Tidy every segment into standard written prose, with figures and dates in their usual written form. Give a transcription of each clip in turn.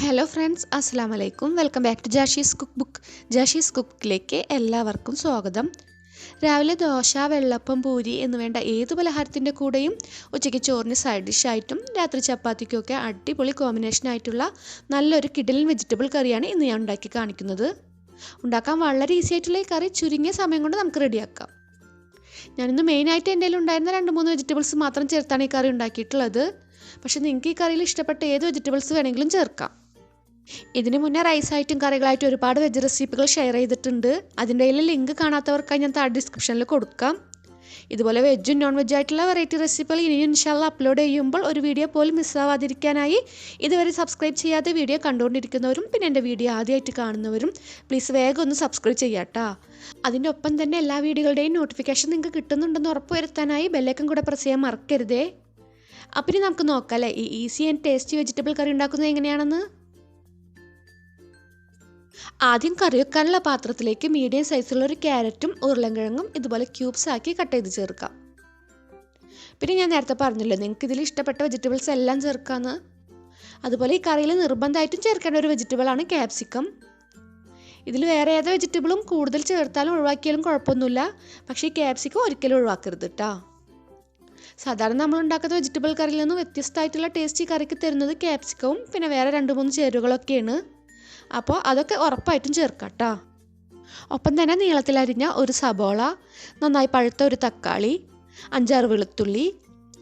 Hello friends, അസ്സലാം വലൈക്കും. Welcome back to Jashi's cook book. Jashi's കുക്കിലേക്ക് എല്ലാവർക്കും സ്വാഗതം. രാവിലെ ദോശ, വെള്ളപ്പം, പൂരി എന്ന് വേണ്ട ഏത് പലഹാരത്തിൻ്റെ കൂടെയും ഉച്ചയ്ക്ക് ചോറിന് സൈഡ് ഡിഷായിട്ടും രാത്രി ചപ്പാത്തിക്കൊക്കെ അടിപൊളി കോമ്പിനേഷനായിട്ടുള്ള നല്ലൊരു കിടിലൻ വെജിറ്റബിൾ കറിയാണ് ഇന്ന് ഞാൻ ഉണ്ടാക്കി കാണിക്കുന്നത്. ഉണ്ടാക്കാൻ വളരെ ഈസി ആയിട്ടുള്ള ഈ കറി ചുരുങ്ങിയ സമയം കൊണ്ട് നമുക്ക് റെഡിയാക്കാം. ഞാനിന്ന് മെയിനായിട്ട് എൻ്റെ കയ്യിൽ ഉണ്ടായിരുന്ന 2-3 വെജിറ്റബിൾസ് മാത്രം ചേർത്താണ് ഈ കറി ഉണ്ടാക്കിയിട്ടുള്ളത്. പക്ഷേ നിങ്ങൾക്ക് ഈ കറിയിൽ ഇഷ്ടപ്പെട്ട ഏത് വെജിറ്റബിൾസ് വേണമെങ്കിലും ചേർക്കാം. ഇതിന് മുന്നേ റൈസായിട്ടും കറികളായിട്ടും ഒരുപാട് വെജ് റെസിപ്പികൾ ഷെയർ ചെയ്തിട്ടുണ്ട്. അതിൻ്റെ ലിങ്ക് കാണാത്തവർക്കായി ഞാൻ താഴെ ഡിസ്ക്രിപ്ഷനിൽ കൊടുക്കാം. ഇതുപോലെ വെജും നോൺ വെജ് ആയിട്ടുള്ള വെറൈറ്റി റെസിപ്പികൾ ഇനിയും ഇൻഷാല്ലാ അപ്ലോഡ് ചെയ്യുമ്പോൾ ഒരു വീഡിയോ പോലും മിസ്സാവാതിരിക്കാനായി ഇതുവരെ സബ്സ്ക്രൈബ് ചെയ്യാതെ വീഡിയോ കണ്ടുകൊണ്ടിരിക്കുന്നവരും പിന്നെ എൻ്റെ വീഡിയോ ആദ്യമായിട്ട് കാണുന്നവരും പ്ലീസ് വേഗം ഒന്ന് സബ്സ്ക്രൈബ് ചെയ്യാട്ടോ. അതിൻ്റെ ഒപ്പം തന്നെ എല്ലാ വീഡിയോകളുടെയും നോട്ടിഫിക്കേഷൻ നിങ്ങൾക്ക് കിട്ടുന്നുണ്ടെന്ന് ഉറപ്പുവരുത്താനായി ബെല്ലൈക്കൺ കൂടെ പ്രസ് ചെയ്യാൻ മറക്കരുതേ. അപ്പം ഇനി നമുക്ക് നോക്കാം അല്ലേ ഈ ഈസി ആൻഡ് ടേസ്റ്റി വെജിറ്റബിൾ കറി ഉണ്ടാക്കുന്നത് എങ്ങനെയാണെന്ന്. ആദ്യം കറി വെക്കാനുള്ള പാത്രത്തിലേക്ക് മീഡിയം സൈസിലുള്ള ഒരു ക്യാരറ്റും ഉരുളൻകിഴങ്ങും ഇതുപോലെ ക്യൂബ്സ് ആക്കി കട്ട് ചെയ്ത് ചേർക്കാം. പിന്നെ ഞാൻ നേരത്തെ പറഞ്ഞല്ലോ നിങ്ങൾക്ക് ഇതിൽ ഇഷ്ടപ്പെട്ട വെജിറ്റബിൾസ് എല്ലാം ചേർക്കാമെന്ന്. അതുപോലെ ഈ കറിയിൽ നിർബന്ധമായിട്ടും ചേർക്കേണ്ട ഒരു വെജിറ്റബിളാണ് ക്യാപ്സിക്കം. ഇതിൽ വേറെ ഏത് വെജിറ്റബിളും കൂടുതൽ ചേർത്താലും ഒഴിവാക്കിയാലും കുഴപ്പമൊന്നുമില്ല. പക്ഷേ ഈ ക്യാപ്സിക്കം ഒരിക്കലും ഒഴിവാക്കരുത് കേട്ടോ. സാധാരണ നമ്മൾ ഉണ്ടാക്കുന്ന വെജിറ്റബിൾ കറിയിൽ നിന്ന് വ്യത്യസ്തമായിട്ടുള്ള ടേസ്റ്റ് ഈ കറിക്ക് തരുന്നത് ക്യാപ്സിക്കവും പിന്നെ വേറെ 2-3 ചേരുവകളൊക്കെയാണ്. അപ്പോൾ അതൊക്കെ ഉറപ്പായിട്ടും ചേർക്കാം കേട്ടോ. ഒപ്പം തന്നെ നീളത്തിലരിഞ്ഞ ഒരു സബോള, നന്നായി പഴുത്ത ഒരു തക്കാളി, 5-6 വെളുത്തുള്ളി,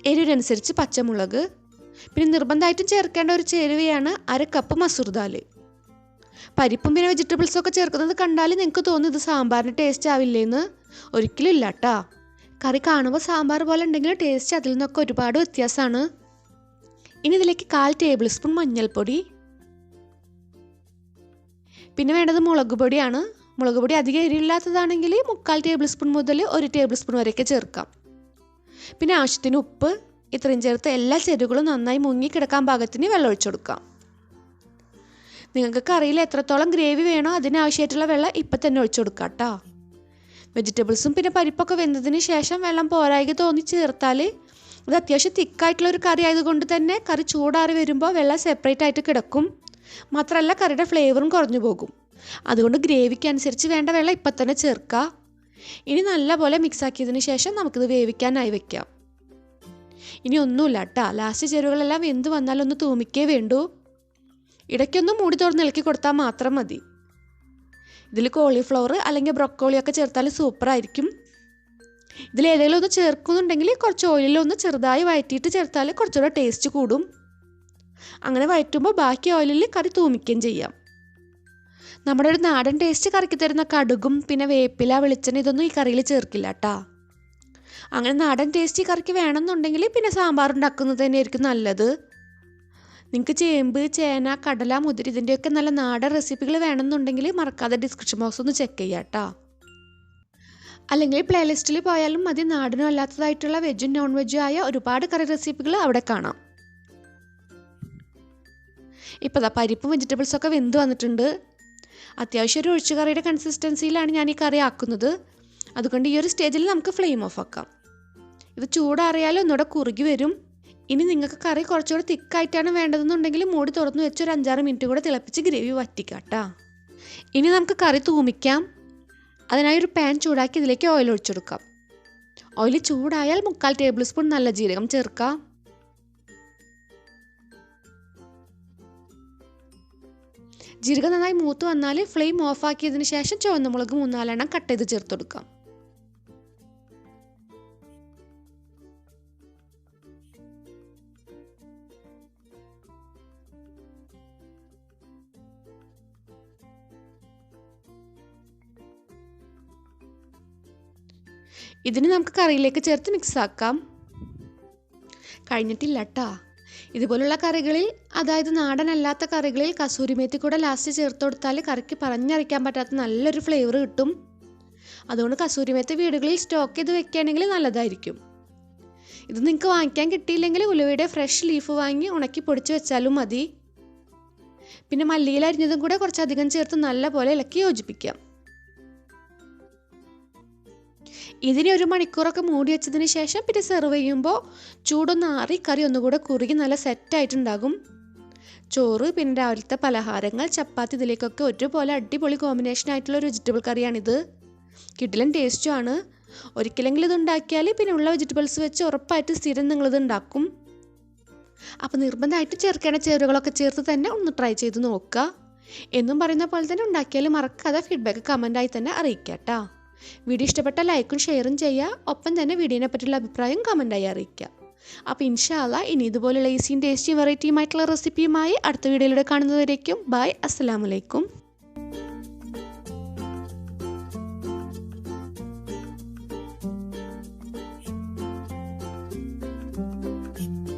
എരിവിനനുസരിച്ച് പച്ചമുളക്, പിന്നെ നിർബന്ധമായിട്ടും ചേർക്കേണ്ട ഒരു ചേരുവയാണ് 1/2 കപ്പ് മസൂർ ദാൽ. പരിപ്പും പിന്നെ വെജിറ്റബിൾസൊക്കെ ചേർക്കുന്നത് കണ്ടാൽ നിങ്ങൾക്ക് തോന്നും ഇത് സാമ്പാറിന് ടേസ്റ്റ് ആവില്ലേന്ന്. ഒരിക്കലും ഇല്ല കേട്ടോ. കറി കാണുമ്പോൾ സാമ്പാർ പോലെ ഉണ്ടെങ്കിൽ ടേസ്റ്റ് അതിൽ നിന്നൊക്കെ ഒരുപാട് വ്യത്യാസമാണ്. ഇനി ഇതിലേക്ക് 1/4 ടേബിൾ സ്പൂൺ മഞ്ഞൾപ്പൊടി, പിന്നെ വേണ്ടത് മുളക് പൊടിയാണ്. മുളക് പൊടി അധികം എരിവില്ലാത്തതാണെങ്കിൽ 3/4 ടേബിൾ സ്പൂൺ മുതൽ 1 ടേബിൾ സ്പൂൺ വരെയൊക്കെ ചേർക്കാം. പിന്നെ ആവശ്യത്തിന് ഉപ്പ്. ഇത്രയും ചേർത്ത് എല്ലാ ചേരുവകളും നന്നായി മുങ്ങിക്കിടക്കാൻ പാകത്തിന് വെള്ളം ഒഴിച്ചു കൊടുക്കാം. നിങ്ങൾക്ക് കറിയിൽ എത്രത്തോളം ഗ്രേവി വേണോ അതിനാവശ്യമായിട്ടുള്ള വെള്ളം ഇപ്പം തന്നെ ഒഴിച്ചു കൊടുക്കാം കേട്ടോ. വെജിറ്റബിൾസും പിന്നെ പരിപ്പൊക്കെ വെന്തതിന് ശേഷം വെള്ളം പോരായ്ക തോന്നി ചേർത്താൽ ഇത് അത്യാവശ്യം തിക്കായിട്ടുള്ള ഒരു കറി ആയതുകൊണ്ട് തന്നെ കറി ചൂടാറി വരുമ്പോൾ വെള്ളം സെപ്പറേറ്റ് ആയിട്ട് കിടക്കും. മാത്രമല്ല കറിയുടെ ഫ്ലേവറും കുറഞ്ഞു പോകും. അതുകൊണ്ട് ഗ്രേവിക്ക് അനുസരിച്ച് വേണ്ട വെള്ളം ഇപ്പം തന്നെ ചേർക്കുക. ഇനി നല്ലപോലെ മിക്സാക്കിയതിന് ശേഷം നമുക്കിത് വേവിക്കാനായി വെക്കാം. ഇനി ഒന്നുമില്ല കേട്ടോ, ലാസ്റ്റ് ചേരുവകളെല്ലാം വെന്ത് വന്നാലൊന്ന് തൂമിക്കേ വേണ്ടൂ. ഇടയ്ക്കൊന്ന് മൂടി തുറന്ന് ഇളക്കി കൊടുത്താൽ മാത്രം മതി. ഇതിൽ കോളിഫ്ലവർ അല്ലെങ്കിൽ ബ്രൊക്കോളിയൊക്കെ ചേർത്താൽ സൂപ്പറായിരിക്കും. ഇതിലേതെങ്കിലും ഒന്ന് ചേർക്കുന്നുണ്ടെങ്കിൽ കുറച്ച് ഓയിലൊന്ന് ചെറുതായി വഴറ്റിയിട്ട് ചേർത്താൽ കുറച്ചുകൂടെ ടേസ്റ്റ് കൂടും. അങ്ങനെ വഴറ്റുമ്പോൾ ബാക്കി ഓയിലിൽ കറി തൂമിക്കുകയും ചെയ്യാം. നമ്മുടെ ഒരു നാടൻ ടേസ്റ്റ് കറിക്ക് തരുന്ന കടുകും പിന്നെ വേപ്പില, വെളിച്ചെണ്ണ ഇതൊന്നും ഈ കറിയിൽ ചേർക്കില്ല കേട്ടോ. അങ്ങനെ നാടൻ ടേസ്റ്റ് കറിക്ക് വേണമെന്നുണ്ടെങ്കിൽ പിന്നെ സാമ്പാർ ഉണ്ടാക്കുന്നത് തന്നെയായിരിക്കും നല്ലത്. നിങ്ങൾക്ക് ചേമ്പ്, ചേന, കടല, മുതിര ഇതിൻ്റെയൊക്കെ നല്ല നാടൻ റെസിപ്പികൾ വേണമെന്നുണ്ടെങ്കിൽ മറക്കാതെ ഡിസ്ക്രിപ്ഷൻ ബോക്സ് ഒന്ന് ചെക്ക് ചെയ്യാം കേട്ടോ. അല്ലെങ്കിൽ പ്ലേലിസ്റ്റിൽ പോയാലും മതി, നാടനും അല്ലാത്തതായിട്ടുള്ള വെജും നോൺ വെജും ആയ ഒരുപാട് കറി റെസിപ്പികൾ അവിടെ കാണാം. ഇപ്പോൾ പരിപ്പും വെജിറ്റബിൾസൊക്കെ വെന്ത് വന്നിട്ടുണ്ട്. അത്യാവശ്യം ഒരു ഒഴിച്ചുകറിയുടെ കൺസിസ്റ്റൻസിയിലാണ് ഞാൻ ഈ കറി ആക്കുന്നത്. അതുകൊണ്ട് ഈ ഒരു സ്റ്റേജിൽ നമുക്ക് ഫ്ലെയിം ഓഫ് ആക്കാം. ഇത് ചൂടാറിയാലും ഒന്നുകൂടെ കുറുകി വരും. ഇനി നിങ്ങൾക്ക് കറി കുറച്ചുകൂടെ തിക്കായിട്ടാണ് വേണ്ടതെന്നുണ്ടെങ്കിൽ മൂടി തുറന്ന് വെച്ച് ഒരു 5-6 മിനിറ്റ് കൂടെ തിളപ്പിച്ച് ഗ്രേവി വറ്റിക്കാം കേട്ടോ. ഇനി നമുക്ക് കറി തൂമിക്കാം. അതിനായി ഒരു പാൻ ചൂടാക്കി ഇതിലേക്ക് ഓയിൽ ഒഴിച്ചെടുക്കാം. ഓയിൽ ചൂടായാൽ 3/4 ടേബിൾ സ്പൂൺ നല്ല ജീരകം ചേർക്കാം. ജീരകം നന്നായി മൂത്ത് വന്നാൽ ഫ്ലെയിം ഓഫ് ആക്കിയതിന് ശേഷം ചുവന്ന മുളക് 3-4 എണ്ണം കട്ട് ചെയ്ത് ചേർത്ത് കൊടുക്കാം. ഇതിന് നമുക്ക് കറിയിലേക്ക് ചേർത്ത് മിക്സ് ആക്കാം. കഴിഞ്ഞിട്ടില്ല കേട്ടോ. ഇതുപോലുള്ള കറികളിൽ, അതായത് നാടനല്ലാത്ത കറികളിൽ കസൂരി മേത്തി കൂടെ ലാസ്റ്റ് ചേർത്ത് കൊടുത്താൽ കറിക്ക് പറഞ്ഞറിയിക്കാൻ പറ്റാത്ത നല്ലൊരു ഫ്ലേവർ കിട്ടും. അതുകൊണ്ട് കസൂരി മേത്തി വീടുകളിൽ സ്റ്റോക്ക് ചെയ്ത് വെക്കുകയാണെങ്കിൽ നല്ലതായിരിക്കും. ഇത് നിങ്ങൾക്ക് വാങ്ങിക്കാൻ കിട്ടിയില്ലെങ്കിൽ ഉലുവയുടെ ഫ്രഷ് ലീഫ് വാങ്ങി ഉണക്കി പൊടിച്ച് വെച്ചാലും മതി. പിന്നെ മല്ലിയില അരിഞ്ഞതും കൂടെ കുറച്ചധികം ചേർത്ത് നല്ലപോലെ ഇളക്കി യോജിപ്പിക്കാം. ഇതിനെ 1 മണിക്കൂറൊക്കെ മൂടി വെച്ചതിന് ശേഷം പിന്നെ സെർവ് ചെയ്യുമ്പോൾ ചൂടൊന്ന് ആറി കറി ഒന്നുകൂടെ കുറുകി നല്ല സെറ്റായിട്ടുണ്ടാകും. ചോറ് പിന്നെ രാവിലത്തെ പലഹാരങ്ങൾ ചപ്പാത്തി ഇതിലേക്കൊക്കെ ഒരുപോലെ അടിപൊളി കോമ്പിനേഷൻ ആയിട്ടുള്ള ഒരു വെജിറ്റബിൾ കറിയാണിത്. കിടിലൻ ടേസ്റ്റുമാണ്. ഒരിക്കലെങ്കിലും ഇത് ഉണ്ടാക്കിയാൽ പിന്നെ ഉള്ള വെജിറ്റബിൾസ് വെച്ച് ഉറപ്പായിട്ട് സ്ഥിരം നിങ്ങളിത് ഉണ്ടാക്കും. അപ്പോൾ നിർബന്ധമായിട്ട് ചേർക്കേണ്ട ചേരുവകളൊക്കെ ചേർത്ത് തന്നെ ഒന്ന് ട്രൈ ചെയ്ത് നോക്കുക. എന്നും പറയുന്ന പോലെ തന്നെ ഉണ്ടാക്കിയാൽ മറക്കാതെ ഫീഡ്ബാക്ക് കമൻറ്റായി തന്നെ അറിയിക്കുക കേട്ടോ. വീഡിയോ ഇഷ്ടപ്പെട്ട ലൈക്കും ഷെയറും ചെയ്യുക. ഒപ്പം തന്നെ വീഡിയോനെ പറ്റിയുള്ള അഭിപ്രായം കമൻറ്റായി അറിയിക്കുക. അപ്പോൾ ഇൻഷാ അല്ലാഹ് ഇനി ഇതുപോലുള്ള ഈസിയും ടേസ്റ്റിയും വെറൈറ്റിയുമായിട്ടുള്ള റെസിപ്പിയുമായി അടുത്ത വീഡിയോയിലൂടെ കാണുന്നതുവരേക്കും ബൈ. അസ്സലാമു അലൈക്കും.